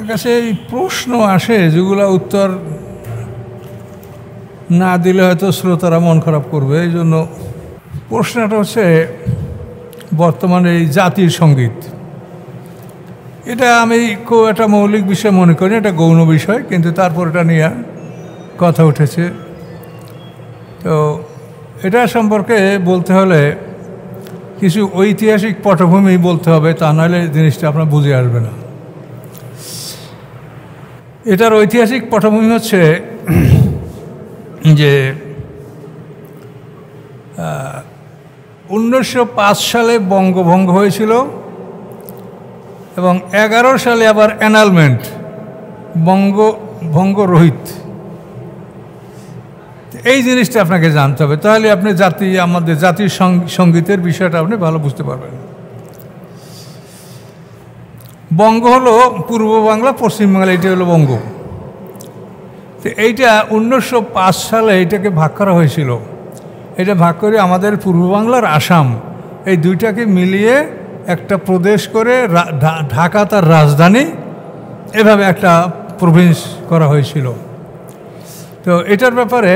কাছে এই প্রশ্ন আসে যেগুলো উত্তর না দিলে হয়তো শ্রোতারা মন খারাপ করবে। এই জন্য প্রশ্নটা হচ্ছে বর্তমানে এই জাতীয় সঙ্গীত, এটা আমি খুব একটা মৌলিক বিষয় মনে করি, এটা গৌণ বিষয়, কিন্তু তারপর এটা নিয়ে কথা উঠেছে। তো এটা সম্পর্কে বলতে হলে কিছু ঐতিহাসিক পটভূমি বলতে হবে, তা নাহলে জিনিসটা আপনার বুঝে আসবে না। এটার ঐতিহাসিক পটভূমি হচ্ছে যে 1905 সালে বঙ্গভঙ্গ হয়েছিল এবং 11 সালে আবার অ্যানালমেন্ট, বঙ্গভঙ্গ রহিত। এই জিনিসটা আপনাকে জানতে হবে, তাহলে আপনি আমাদের জাতীয় সঙ্গীতের বিষয়টা আপনি ভালো বুঝতে পারবেন। বঙ্গ হলো পূর্ব বাংলা, পশ্চিম বাংলা, এইটা হলো বঙ্গ। তো এইটা 1905 সালে এটাকে ভাগ করা হয়েছিল। এটা ভাগ করে আমাদের পূর্ব বাংলার আসাম, এই দুইটাকে মিলিয়ে একটা প্রদেশ করে ঢাকা তার রাজধানী, এভাবে একটা প্রভিন্স করা হয়েছিল। তো এটার ব্যাপারে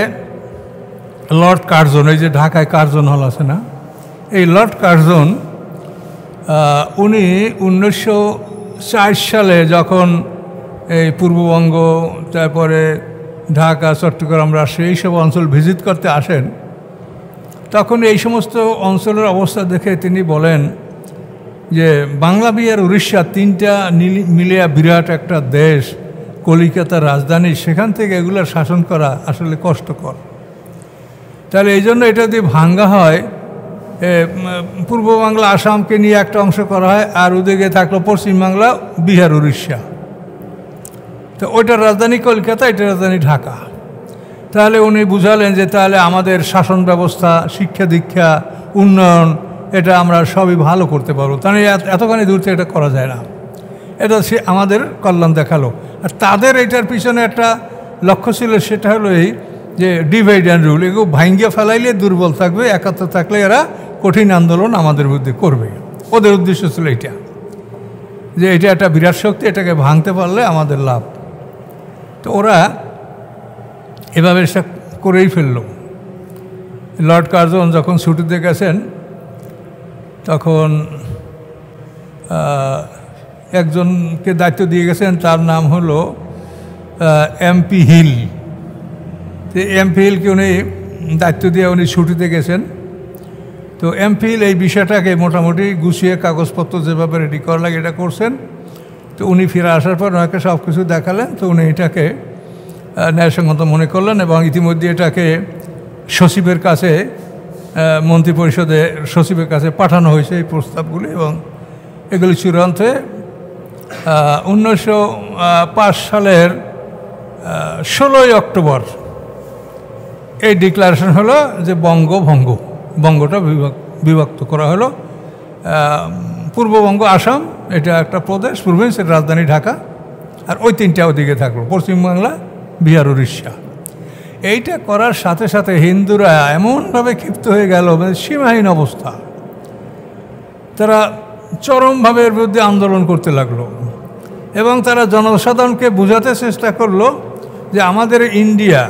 লর্ড কার্জন, এই যে ঢাকায় কার্জন হল আছে না, এই লর্ড কার্জন উনি 1904 সালে যখন এই পূর্ববঙ্গ, তারপরে ঢাকা, চট্টগ্রাম, রাজশাহী এইসব অঞ্চল ভিজিট করতে আসেন, তখন এই সমস্ত অঞ্চলের অবস্থা দেখে তিনি বলেন যে বাংলা, বিহার, উড়িষ্যা তিনটা মিলিয়া বিরাট একটা দেশ, কলিকাতার রাজধানী, সেখান থেকে এগুলোর শাসন করা আসলে কষ্টকর। তাহলে এই জন্য এটা যদি ভাঙ্গা হয়, পূর্ব বাংলা আসামকে নিয়ে একটা অংশ করা হয়, আর ওদিকে থাকলো পশ্চিমবাংলা, বিহার, উড়িষ্যা। তো ওইটার রাজধানী কলকাতা, এটার রাজধানী ঢাকা। তাহলে উনি বুঝালেন যে তাহলে আমাদের শাসন ব্যবস্থা, শিক্ষা দীক্ষা, উন্নয়ন, এটা আমরা সবই ভালো করতে পারবো। তাহলে এতখানি দূর থেকে এটা করা যায় না, এটা সে আমাদের কল্যাণ দেখালো। আর তাদের এটার পিছনে একটা লক্ষ্য ছিল, সেটা হলো এই যে ডিভাইড অ্যান্ড রুল, এগুলো ভাঙ্গিয়ে ফেলাইলে দুর্বল থাকবে, একাত্ম থাকলে এরা কঠিন আন্দোলন আমাদের বিরুদ্ধে করবে। ওদের উদ্দেশ্য ছিল এটা, যে এটা একটা বিরাট শক্তি, এটাকে ভাঙতে পারলে আমাদের লাভ। তো ওরা এভাবে সে করেই ফেলল। লর্ড কার্জন যখন ছুটিতে গেছেন, তখন একজনকে দায়িত্ব দিয়ে গেছেন, তার নাম হলো এমপি হিল। তো এমপি হিলকে উনি দায়িত্ব দিয়ে উনি ছুটিতে গেছেন। তো এমপি হিল এই বিষয়টাকে মোটামুটি গুছিয়ে কাগজপত্র যেভাবে রেডি করা লাগে এটা করছেন। তো উনি ফিরে আসার পর ওনাকে সব কিছু দেখালেন। তো উনি এটাকে ন্যায়সঙ্গত মনে করলেন এবং ইতিমধ্যে এটাকে সচিবের কাছে, মন্ত্রিপরিষদে সচিবের কাছে পাঠানো হয়েছে এই প্রস্তাবগুলি, এবং এগুলি চূড়ান্ত হয়ে 1905 সালের 16ই অক্টোবর এই ডিক্লারেশন হলো যে বঙ্গভঙ্গ, বঙ্গটা বিভক্ত করা হলো। পূর্ববঙ্গ, আসাম, এটা একটা প্রদেশ, প্রভিন্সের রাজধানী ঢাকা, আর ওই তিনটা ওদিকে থাকলো পশ্চিমবাংলা, বিহার, উড়িষ্যা। এইটা করার সাথে সাথে হিন্দুরা এমনভাবে ক্ষিপ্ত হয়ে গেল, মানে সীমাহীন অবস্থা। তারা চরমভাবে এর বিরুদ্ধে আন্দোলন করতে লাগলো এবং তারা জনসাধারণকে বোঝাতে চেষ্টা করলো যে আমাদের ইন্ডিয়া,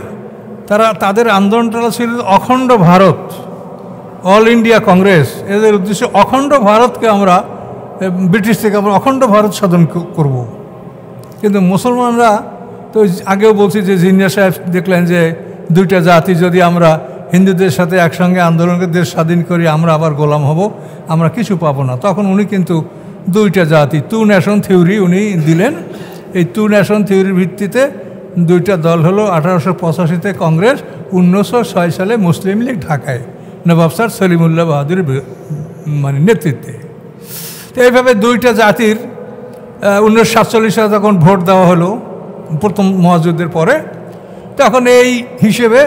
তাদের আন্দোলনটা ছিল অখণ্ড ভারত, অল ইন্ডিয়া কংগ্রেস, এদের উদ্দেশ্য অখণ্ড ভারতকে আমরা, ব্রিটিশ থেকে আমরা অখণ্ড ভারত সাধন করব। কিন্তু মুসলমানরা তো আগেও বলছি যে জিনিয়া সাহেব দেখলেন যে দুইটা জাতি যদি আমরা হিন্দুদের সাথে একসঙ্গে আন্দোলনকে দেশ স্বাধীন করি, আমরা আবার গোলাম হব, আমরা কিছু পাবো না। তখন উনি কিন্তু দুইটা জাতি, টু নেশন থিওরি উনি দিলেন। এই টু নেশন থিওরির ভিত্তিতে দুইটা দল হলো 1885-তে কংগ্রেস, 1906 সালে মুসলিম লীগ ঢাকায় নবাব স্যার সলিমুল্লাহ বাহাদুরের মানে নেতৃত্বে। তো এইভাবে দুইটা জাতির 1947 সালে যখন ভোট দেওয়া হলো প্রথম মহাযুদ্ধের পরে, তখন এই হিসেবে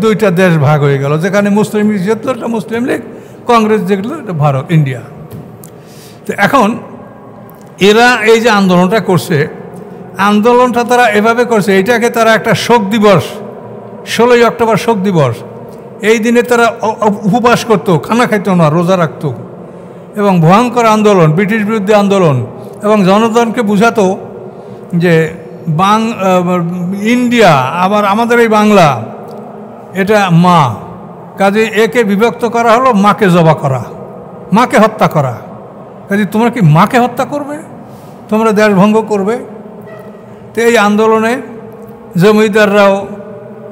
দুইটা দেশ ভাগ হয়ে গেল, যেখানে মুসলিম লীগ যেগুলো এটা মুসলিম লীগ, কংগ্রেস যেগুলো এটা ভারত, ইন্ডিয়া। তো এখন এরা এই যে আন্দোলনটা করছে, আন্দোলনটা তারা এভাবে করছে, এটাকে তারা একটা শোক দিবস, 16ই অক্টোবর শোক দিবস, এই দিনে তারা উপবাস করতো, খানা খাইতো না, রোজা রাখতো এবং ভয়ঙ্কর আন্দোলন, ব্রিটিশ বিরুদ্ধে আন্দোলন, এবং জনগণকে বুঝাতো যে ইন্ডিয়া আবার আমাদের এই বাংলা, এটা মা, কাজে একে বিভক্ত করা হলো মাকে জবা করা, মাকে হত্যা করা। কাজে তোমরা কি মাকে হত্যা করবে, তোমরা দেশভঙ্গ করবে? তো এই আন্দোলনে জমিদাররাও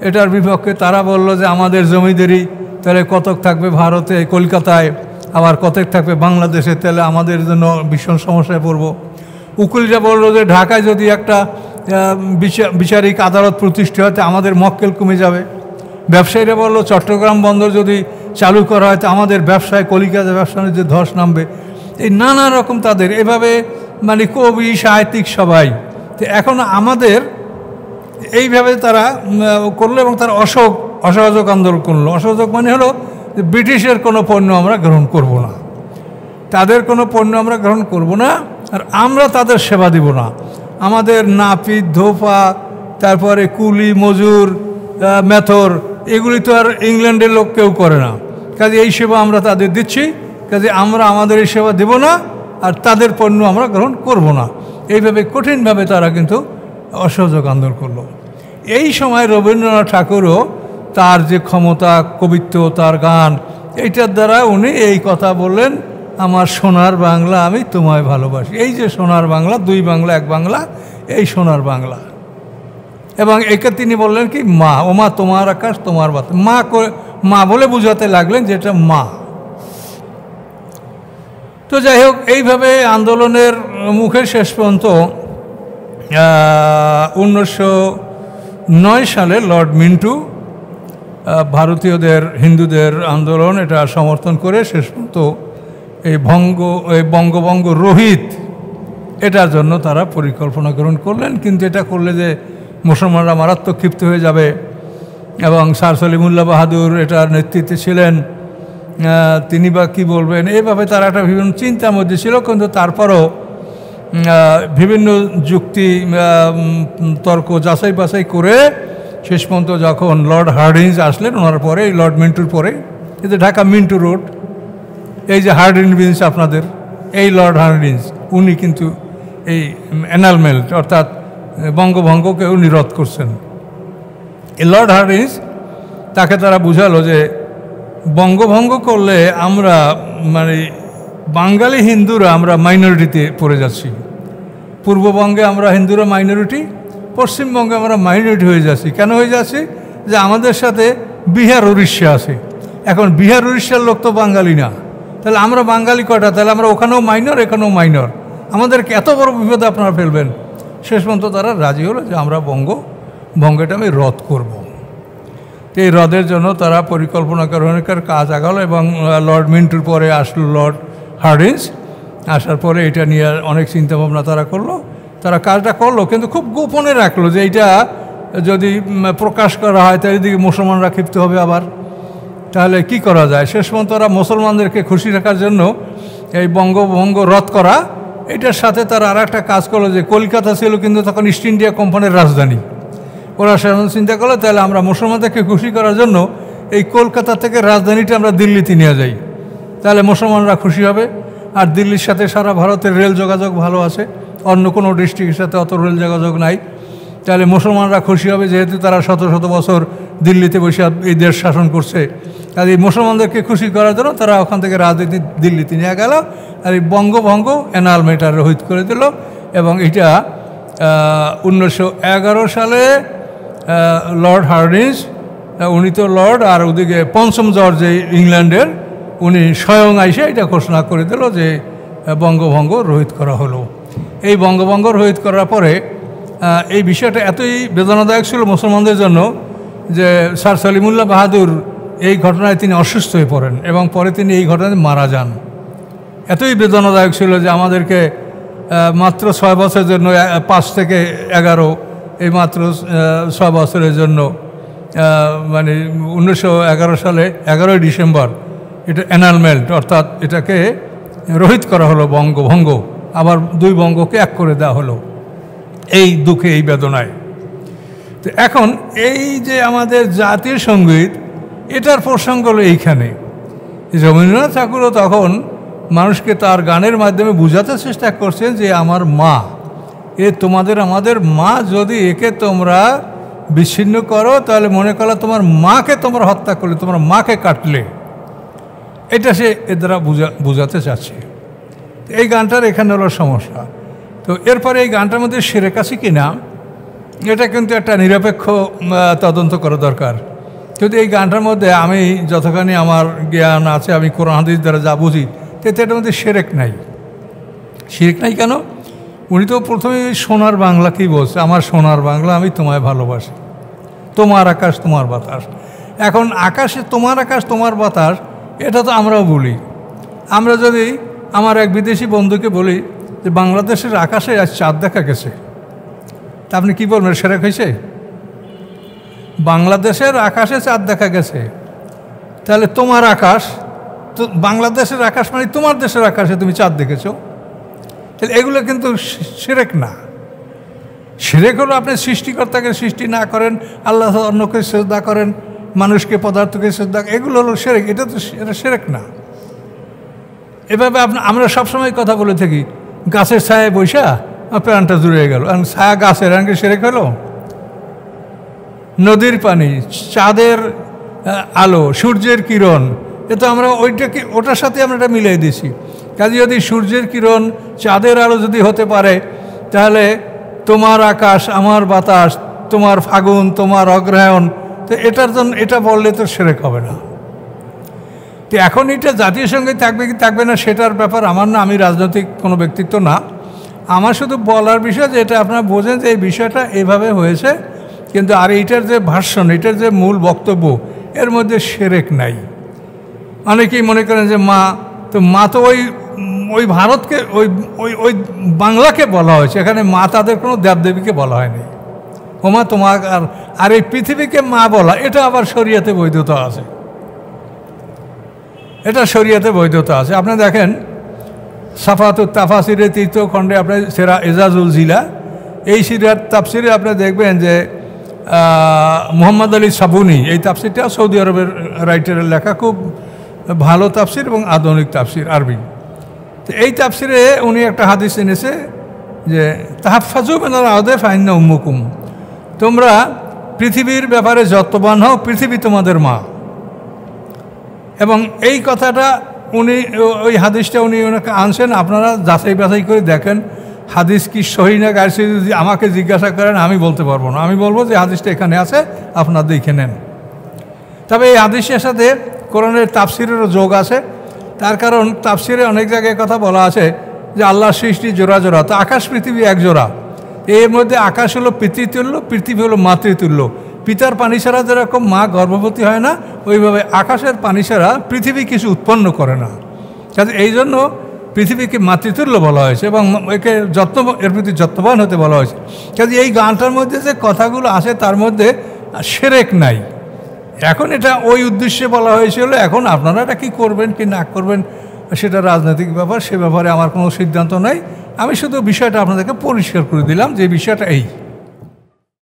এটার বিপক্ষে, তারা বলল যে আমাদের জমিদারি তাহলে কতক থাকবে ভারতে কলকাতায়, আবার কতক থাকবে বাংলাদেশে, তাহলে আমাদের জন্য ভীষণ সমস্যায় পড়ব। উকিলরা বলল যে ঢাকায় যদি একটা বিচারিক আদালত প্রতিষ্ঠা হয় আমাদের মক্কেল কমে যাবে। ব্যবসায়ীরা বলল চট্টগ্রাম বন্দর যদি চালু করা হয় তো আমাদের ব্যবসায় কলিকাতা ব্যবসায় যে ধস নামবে। এই নানা রকম তাদের এভাবে মানে কবি সাহিত্যিক সবাই। তো এখন আমাদের এইভাবে তারা করলো এবং তারা অসহযোগ আন্দোলন করলো। অসহযোগ মানে হলো যে ব্রিটিশের কোনো পণ্য আমরা গ্রহণ করব না, তাদের কোনো পণ্য আমরা গ্রহণ করব না, আর আমরা তাদের সেবা দিব না। আমাদের নাপিত ধোপা, তারপরে কুলি মজুর মেথর, এগুলি তো আর ইংল্যান্ডের লোক কেউ করে না। কাজে এই সেবা আমরা তাদের দিচ্ছি, কাজে আমরা আমাদের এই সেবা দেব না, আর তাদের পণ্য আমরা গ্রহণ করব না। এইভাবে কঠিনভাবে তারা কিন্তু অসহযোগ আন্দোলন করলো। এই সময় রবীন্দ্রনাথ ঠাকুরও তার যে ক্ষমতা, কবিত্ব, তার গান, এইটার দ্বারা উনি এই কথা বললেন, আমার সোনার বাংলা আমি তোমায় ভালোবাসি। এই যে সোনার বাংলা, দুই বাংলা এক বাংলা, এই সোনার বাংলা। এবং একে তিনি বললেন কি মা, ও মা তোমার আকাশ তোমার বাতাস, মা বলে বুঝাতে লাগলেন যে এটা মা। তো যাই হোক, এইভাবে আন্দোলনের মুখে শেষ পর্যন্ত 1909 সালে লর্ড মিন্টু ভারতীয়দের হিন্দুদের আন্দোলন এটা সমর্থন করে শেষ পর্যন্ত এই বঙ্গভঙ্গ রোহিত এটার জন্য তারা পরিকল্পনা গ্রহণ করলেন। কিন্তু এটা করলে যে মুসলমানরা মারাত্মক ক্ষিপ্ত হয়ে যাবে, এবং স্যার সলিমুল্লাহ বাহাদুর এটার নেতৃত্বে ছিলেন, তিনি বা কী বলবেন, এইভাবে তারা একটা বিভিন্ন চিন্তার মধ্যে ছিল। কিন্তু তারপরও বিভিন্ন যুক্তি তর্ক যাচাই বাছাই করে শেষ পর্যন্ত যখন লর্ড হার্ডিঞ্জ আসলেন, ওনার পরে এই লর্ড মিন্টুর পরে, এই যে ঢাকা মিন্টু রোড, এই যে হার্ডিঞ্জ আপনাদের, এই লর্ড হার্ডিঞ্জ উনি কিন্তু এই অ্যানালমেন্ট অর্থাৎ বঙ্গভঙ্গকে উনি রদ করছেন। এই লর্ড হার্ডিঞ্জ তাকে তারা বুঝালো যে বঙ্গভঙ্গ করলে আমরা মানে বাঙালি হিন্দুরা আমরা মাইনরিটিতে পড়ে যাচ্ছি। পূর্ববঙ্গে আমরা হিন্দুরা মাইনরিটি, পশ্চিমবঙ্গে আমরা মাইনরিটি হয়ে যাচ্ছি। কেন হয়ে যাচ্ছি? যে আমাদের সাথে বিহার উড়িষ্যা আছে। এখন বিহার উড়িষ্যার লোক তো বাঙালি না, তাহলে আমরা বাঙালি কটা? তাহলে আমরা ওখানেও মাইনর, এখানেও মাইনর, আমাদেরকে এত বড় বিপদে আপনারা ফেলবেন। শেষ পর্যন্ত তারা রাজি হলো যে আমরা বঙ্গটা আমি রদ করব। তো এই রদের জন্য তারা পরিকল্পনা গ্রহণের কাজ আগালো, এবং লর্ড মিন্টুর পরে আসলো লর্ড হার্ডিঞ্জ। আসার পরে এটা নিয়ে অনেক চিন্তাভাবনা তারা করলো, তারা কাজটা করলো, কিন্তু খুব গোপনে রাখলো যে এইটা যদি প্রকাশ করা হয় তাহলে এদিকে মুসলমানরা ক্ষিপ্ত হবে আবার, তাহলে কি করা যায়। শেষ পর্যন্ত তারা মুসলমানদেরকে খুশি রাখার জন্য এই বঙ্গভঙ্গ রদ করা, এটার সাথে তারা আর একটা কাজ করলো যে কলকাতা ছিল কিন্তু তখন ইস্ট ইন্ডিয়া কোম্পানির রাজধানী। ওরা সেরকম চিন্তা করলো তাহলে আমরা মুসলমানদেরকে খুশি করার জন্য এই কলকাতা থেকে রাজধানীটা আমরা দিল্লিতে নিয়ে যাই, তাহলে মুসলমানরা খুশি হবে। আর দিল্লির সাথে সারা ভারতের রেল যোগাযোগ ভালো আছে, অন্য কোনো ডিস্ট্রিক্টের সাথে অত রেল যোগাযোগ নাই, তাহলে মুসলমানরা খুশি হবে, যেহেতু তারা শত শত বছর দিল্লিতে বসে এই দেশ শাসন করছে। আর এই মুসলমানদেরকে খুশি করার জন্য তারা ওখান থেকে রাজনীতি দিল্লিতে নিয়ে গেল, আর এই বঙ্গভঙ্গ অ্যানালমেন্ট রহিত করে দিল। এবং এটা 1911 সালে লর্ড হার্ডিঞ্জ, উনি তো লর্ড, আর ওদিকে পঞ্চম জর্জ ইংল্যান্ডের, উনি স্বয়ং আইসে এটা ঘোষণা করে দিল যে বঙ্গভঙ্গ রহিত করা হলো। এই বঙ্গভঙ্গ রহিত করার পরে এই বিষয়টা এতই বেদনাদায়ক ছিল মুসলমানদের জন্য যে স্যার সলিমুল্লাহ বাহাদুর এই ঘটনায় তিনি অসুস্থ হয়ে পড়েন, এবং পরে তিনি এই ঘটনায় মারা যান। এতই বেদনাদায়ক ছিল যে আমাদেরকে মাত্র 6 বছরের জন্য, 5 থেকে 11, এই মাত্র 6 বছরের জন্য, মানে 1911 সালে 11ই ডিসেম্বর এটা অ্যানালমেন্ট অর্থাৎ এটাকে রহিত করা হলো বঙ্গভঙ্গ, আবার 2 বঙ্গকে এক করে দেওয়া হলো এই দুঃখে, এই বেদনায়। তো এখন এই যে আমাদের জাতীয় সঙ্গীত, এটার প্রসঙ্গ হলো এইখানে। রবীন্দ্রনাথ ঠাকুরও তখন মানুষকে তার গানের মাধ্যমে বোঝাতে চেষ্টা করছেন যে আমার মা, এ তোমাদের আমাদের মা, যদি একে তোমরা বিচ্ছিন্ন করো তাহলে মনে করো তোমার মাকে তোমরা হত্যা করলে, তোমার মাকে কাটলে। এটা সে এ দ্বারা বোঝাতে চাচ্ছে। এই গানটার এখানে হলো সমস্যা। তো এরপরে এই গানটার মধ্যে শিরক আছে কি না, এটা কিন্তু একটা নিরপেক্ষ তদন্ত করা দরকার। কিন্তু এই গানটার মধ্যে আমি যতখানি আমার জ্ঞান আছে, আমি কোরআন হাদিস দ্বারা যা বুঝি, এটার মধ্যে শিরক নাই। শিরক নাই কেন? উনি তো প্রথমে সোনার বাংলাকেই বলছে, আমার সোনার বাংলা, আমি তোমায় ভালোবাসি, তোমার আকাশ তোমার বাতাস। এখন আকাশে তোমার আকাশ তোমার বাতাস, এটা তো আমরাও বলি। আমরা যদি আমার এক বিদেশি বন্ধুকে বলি যে বাংলাদেশের আকাশে আজ চাঁদ দেখা গেছে, তা আপনি কী বলবেন, শিরক হয়েছে? বাংলাদেশের আকাশে চাঁদ দেখা গেছে, তাহলে তোমার আকাশ তো বাংলাদেশের আকাশ মানে তোমার দেশের আকাশে তুমি চাঁদ দেখেছো, তাহলে এগুলো কিন্তু শিরক না। শিরক হলো আপনি সৃষ্টিকর্তাকে সৃষ্টি না করেন, আল্লাহ অন্যকে শ্রদ্ধা করেন, মানুষকে পদার্থকে শ্রদ্ধা, এগুলো হলো শিরক। এটা তো এটা শিরক না। এভাবে আমরা সবসময় কথা বলে থাকি, গাছের ছায়ায় বৈশা প্রাণটা জুড়ে গেল, ছায়া গাছের এমনকি শিরক হলো। নদীর পানি, চাঁদের আলো, সূর্যের কিরণ, এ তো আমরা ওটার সাথে আমরা এটা মিলিয়ে দিছি। কাজে যদি সূর্যের কিরণ, চাঁদের আলো যদি হতে পারে, তাহলে তোমার আকাশ আমার বাতাস, তোমার ফাগুন তোমার অগ্রহায়ণ, তো এটার জন্য এটা বললে তো শিরক হবে না। তো এখন এটা জাতীয় সঙ্গীত থাকবে কি থাকবে না সেটার ব্যাপার আমার না, আমি রাজনৈতিক কোনো ব্যক্তিত্ব না। আমার শুধু বলার বিষয় যে এটা আপনারা বোঝেন যে এই বিষয়টা এভাবে হয়েছে, কিন্তু আর এইটার যে ভার্সন, এটার যে মূল বক্তব্য, এর মধ্যে শিরক নাই। অনেকেই মনে করেন যে মা তো ওই ভারতকে ওই বাংলাকে বলা হয়েছে, এখানে মা তাদের কোনো দেবদেবীকে বলা হয়নি। ও মা তোমার আর এই পৃথিবীকে মা বলা, এটা আবার শরিয়াতে বৈধতা আছে, এটা শরিয়াতে বৈধতা আছে। আপনি দেখেন সাফাতুত তাফাসিরের তৃতীয় খণ্ডে আপনার সেরা এজাজুল জিলা, এই সিরার তাফসিরে আপনি দেখবেন যে মোহাম্মদ আলী সাবুনি, এই তাফসিরটা সৌদি আরবের রাইটারের লেখা, খুব ভালো তাফসির এবং আধুনিক তাফসির আরবি। তো এই তাফসিরে উনি একটা হাদিস এনেছে যে তাহাফাজু মিনাল আরদি ফাইন্না উম্মুকুম, তোমরা পৃথিবীর ব্যাপারে যত্নবান হও, পৃথিবী তোমাদের মা। এবং এই কথাটা উনি ওই হাদিসটা উনি ওনাকে আনছেন, আপনারা যাচাই বাছাই করে দেখেন হাদিস কি সহি না গাইছে। যদি আমাকে জিজ্ঞাসা করেন আমি বলতে পারবো না, আমি বলবো যে হাদিসটা এখানে আছে, আপনারা দেখে নেন। তবে এই হাদিসের সাথে কোরআনের তাফসিরেরও যোগ আছে, তার কারণ তাফসিরে অনেক জায়গায় কথা বলা আছে যে আল্লাহর সৃষ্টি জোড়া জোড়া, তো আকাশ পৃথিবী এক জোড়া। এর মধ্যে আকাশ হলো পিতৃতুল্য, পৃথিবী হলো মাতৃতুল্য। পিতার পানি ছাড়া যেরকম মা গর্ভবতী হয় না, ওইভাবে আকাশের পানি ছাড়া পৃথিবী কিছু উৎপন্ন করে না। কাজে এই জন্য পৃথিবীকে মাতৃতুল্য বলা হয়েছে এবং একে এর প্রতি যত্নবান হতে বলা হয়েছে। কাজে এই গানটার মধ্যে যে কথাগুলো আছে তার মধ্যে শিরক নাই। এখন এটা ওই উদ্দেশ্যে বলা হয়েছিল, এখন আপনারা এটা কী করবেন কি না করবেন সেটা রাজনৈতিক ব্যাপার, সে ব্যাপারে আমার কোনো সিদ্ধান্ত নাই। আমি শুধু বিষয়টা আপনাদেরকে পরিষ্কার করে দিলাম যে বিষয়টা এই।